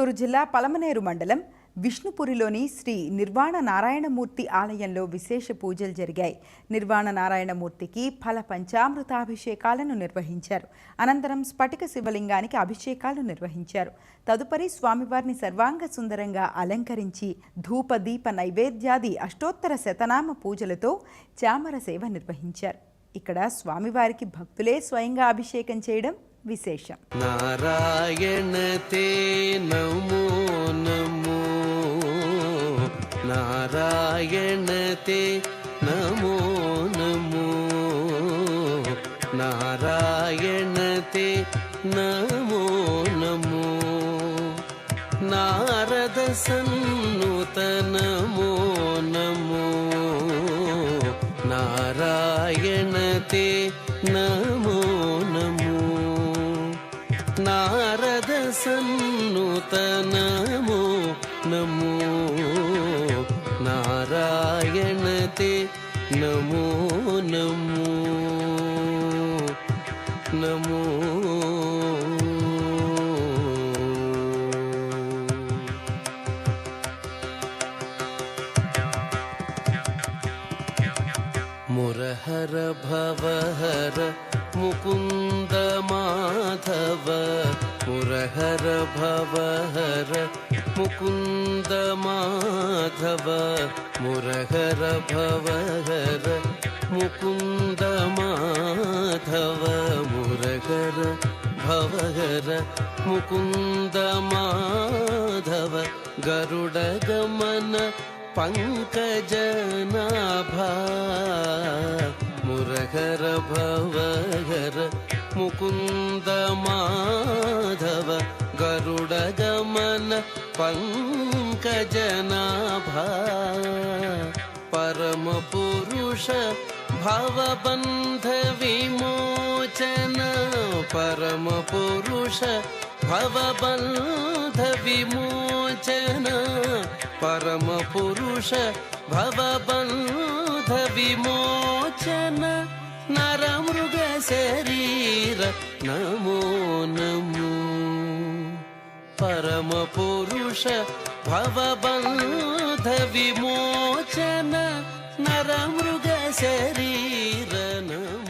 చిత్తూరు జిల్లా పలమనేరు మండలం విష్ణుపురిలోని శ్రీ నిర్వాణ నారాయణమూర్తి ఆలయంలో విశేష పూజలు జరిగాయి. నిర్వాణ నారాయణమూర్తికి ఫల పంచామృతాభిషేకాలను నిర్వహించారు. అనంతరం స్ఫటిక శివలింగానికి అభిషేకాలు నిర్వహించారు. తదుపరి స్వామివారిని సర్వాంగ సుందరంగా అలంకరించి ధూప దీప నైవేద్యాది అష్టోత్తర శతనామ పూజలతో చామర సేవ నిర్వహించారు. ఇక్కడ స్వామివారికి భక్తులే స్వయంగా అభిషేకం చేయడం విశేషం. నారాయణ తే నమో నమో, నారాయణ తే నమో నమో, నారాయణ తే నమో నమో, నారద సన్నుత నమో నమో, నారాయణ తే నమో నమో, నారద సన్నుత నమో నమో, నారాయణ తే నమో నమో నమో. మురహర భవహర ముకుంద మాధవ, మురహర భవహర ముకుంద మాధవ, మురహర భవహర ముకుంద మాధవ, మురహర భవహర ముకుంద మాధవ, గరుడ గమన పంకజనాభా, మురహర భవహర ముకుంద మాధవ, గరుడ గమన పంకజనాభా, పరమ పురుష భవబంధ విమోచన, పరమ పురుష భవబంధ విమోచన, పరమ పురుష భవబంధ విమోచన, నరమృగ శరీర నమో నమో, పరమ పురుష భవబంధ విమోచన, నరమృగ శరీర నమో.